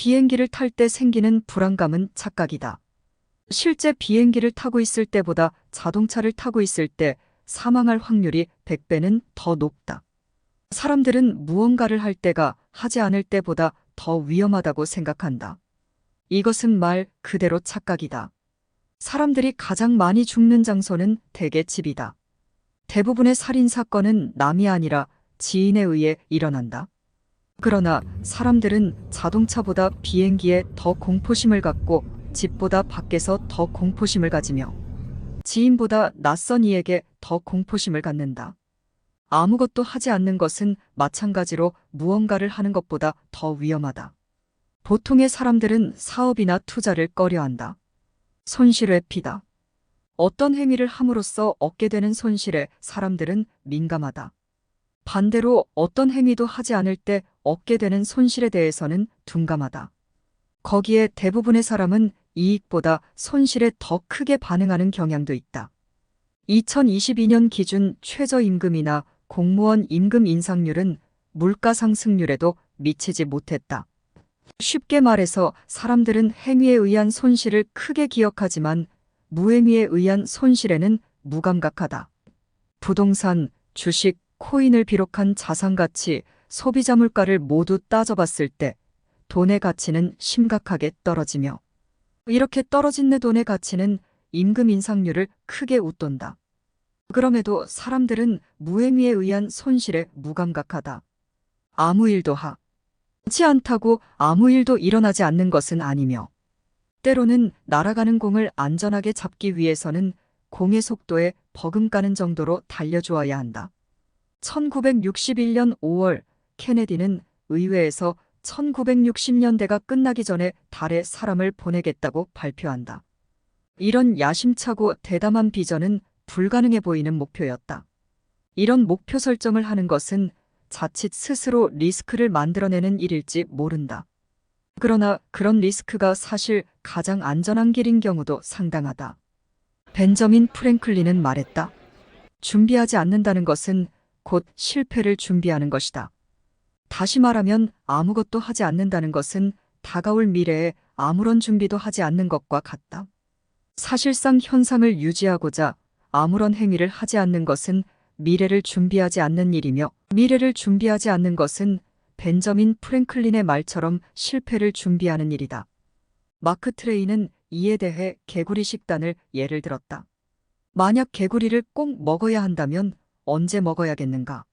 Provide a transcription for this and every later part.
비행기를 탈 때 생기는 불안감은 착각이다. 실제 비행기를 타고 있을 때보다 자동차를 타고 있을 때 사망할 확률이 100배는 더 높다. 사람들은 무언가를 할 때가 하지 않을 때보다 더 위험하다고 생각한다. 이것은 말 그대로 착각이다. 사람들이 가장 많이 죽는 장소는 대개 집이다. 대부분의 살인 사건은 남이 아니라 지인에 의해 일어난다. 그러나 사람들은 자동차보다 비행기에 더 공포심을 갖고 집보다 밖에서 더 공포심을 가지며 지인보다 낯선 이에게 더 공포심을 갖는다. 아무것도 하지 않는 것은 마찬가지로 무언가를 하는 것보다 더 위험하다. 보통의 사람들은 사업이나 투자를 꺼려한다. 손실회피다. 어떤 행위를 함으로써 얻게 되는 손실에 사람들은 민감하다. 반대로 어떤 행위도 하지 않을 때 얻게 되는 손실에 대해서는 둔감하다. 거기에 대부분의 사람은 이익보다 손실에 더 크게 반응하는 경향도 있다. 2022년 기준 최저임금이나 공무원 임금 인상률은 물가 상승률에도 미치지 못했다. 쉽게 말해서 사람들은 행위에 의한 손실을 크게 기억하지만 무행위에 의한 손실에는 무감각하다. 부동산, 주식, 코인을 비롯한 자산가치, 소비자 물가를 모두 따져봤을 때 돈의 가치는 심각하게 떨어지며 이렇게 떨어진 내 돈의 가치는 임금 인상률을 크게 웃돈다. 그럼에도 사람들은 무행위에 의한 손실에 무감각하다. 아무 일도 하지 않다고 아무 일도 일어나지 않는 것은 아니며 때로는 날아가는 공을 안전하게 잡기 위해서는 공의 속도에 버금가는 정도로 달려주어야 한다. 1961년 5월 케네디는 의회에서 1960년대가 끝나기 전에 달에 사람을 보내겠다고 발표한다. 이런 야심차고 대담한 비전은 불가능해 보이는 목표였다. 이런 목표 설정을 하는 것은 자칫 스스로 리스크를 만들어내는 일일지 모른다. 그러나 그런 리스크가 사실 가장 안전한 길인 경우도 상당하다. 벤저민 프랭클린은 말했다. 준비하지 않는다는 것은 곧 실패를 준비하는 것이다. 다시 말하면 아무것도 하지 않는다는 것은 다가올 미래에 아무런 준비도 하지 않는 것과 같다. 사실상 현상을 유지하고자 아무런 행위를 하지 않는 것은 미래를 준비하지 않는 일이며 미래를 준비하지 않는 것은 벤저민 프랭클린의 말처럼 실패를 준비하는 일이다. 마크 트웨인은 이에 대해 개구리 식단을 예를 들었다. 만약 개구리를 꼭 먹어야 한다면 언제 먹어야겠는가?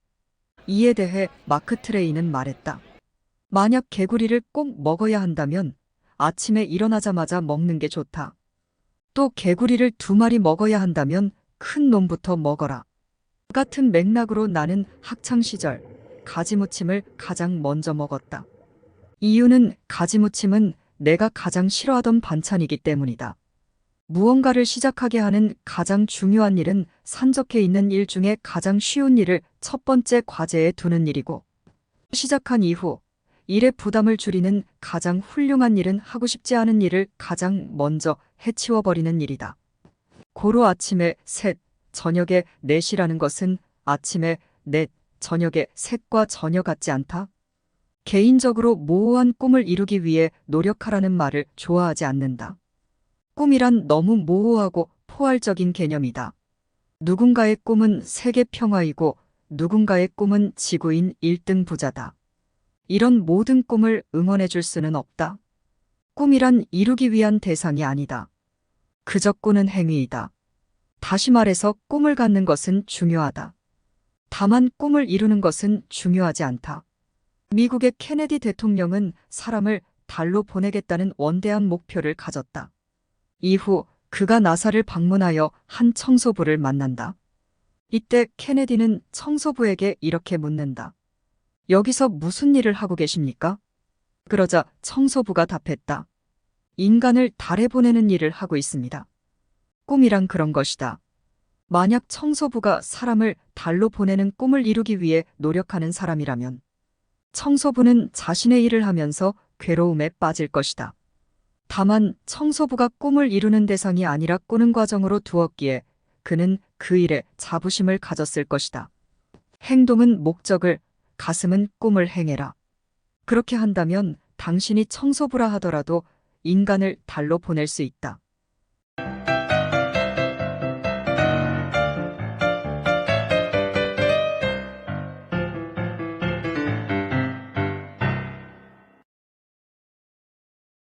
이에 대해 마크 트웨인은 말했다. 만약 개구리를 꼭 먹어야 한다면 아침에 일어나자마자 먹는 게 좋다. 또 개구리를 2마리 먹어야 한다면 큰 놈부터 먹어라. 같은 맥락으로 나는 학창시절 가지무침을 가장 먼저 먹었다. 이유는 가지무침은 내가 가장 싫어하던 반찬이기 때문이다. 무언가를 시작하게 하는 가장 중요한 일은 산적해 있는 일 중에 가장 쉬운 일을 첫 번째 과제에 두는 일이고 시작한 이후 일의 부담을 줄이는 가장 훌륭한 일은 하고 싶지 않은 일을 가장 먼저 해치워버리는 일이다. 고로 아침에 셋, 저녁에 넷이라는 것은 아침에 넷, 저녁에 셋과 전혀 같지 않다. 개인적으로 모호한 꿈을 이루기 위해 노력하라는 말을 좋아하지 않는다. 꿈이란 너무 모호하고 포괄적인 개념이다. 누군가의 꿈은 세계 평화이고 누군가의 꿈은 지구인 1등 부자다. 이런 모든 꿈을 응원해 줄 수는 없다. 꿈이란 이루기 위한 대상이 아니다. 그저 꾸는 행위이다. 다시 말해서 꿈을 갖는 것은 중요하다. 다만 꿈을 이루는 것은 중요하지 않다. 미국의 케네디 대통령은 사람을 달로 보내겠다는 원대한 목표를 가졌다. 이후 그가 나사를 방문하여 한 청소부를 만난다. 이때 케네디는 청소부에게 이렇게 묻는다. 여기서 무슨 일을 하고 계십니까? 그러자 청소부가 답했다. 인간을 달에 보내는 일을 하고 있습니다. 꿈이란 그런 것이다. 만약 청소부가 사람을 달로 보내는 꿈을 이루기 위해 노력하는 사람이라면 청소부는 자신의 일을 하면서 괴로움에 빠질 것이다. 다만 청소부가 꿈을 이루는 대상이 아니라 꾸는 과정으로 두었기에 그는 그 일에 자부심을 가졌을 것이다. 행동은 목적을, 가슴은 꿈을 행해라. 그렇게 한다면 당신이 청소부라 하더라도 인간을 달로 보낼 수 있다.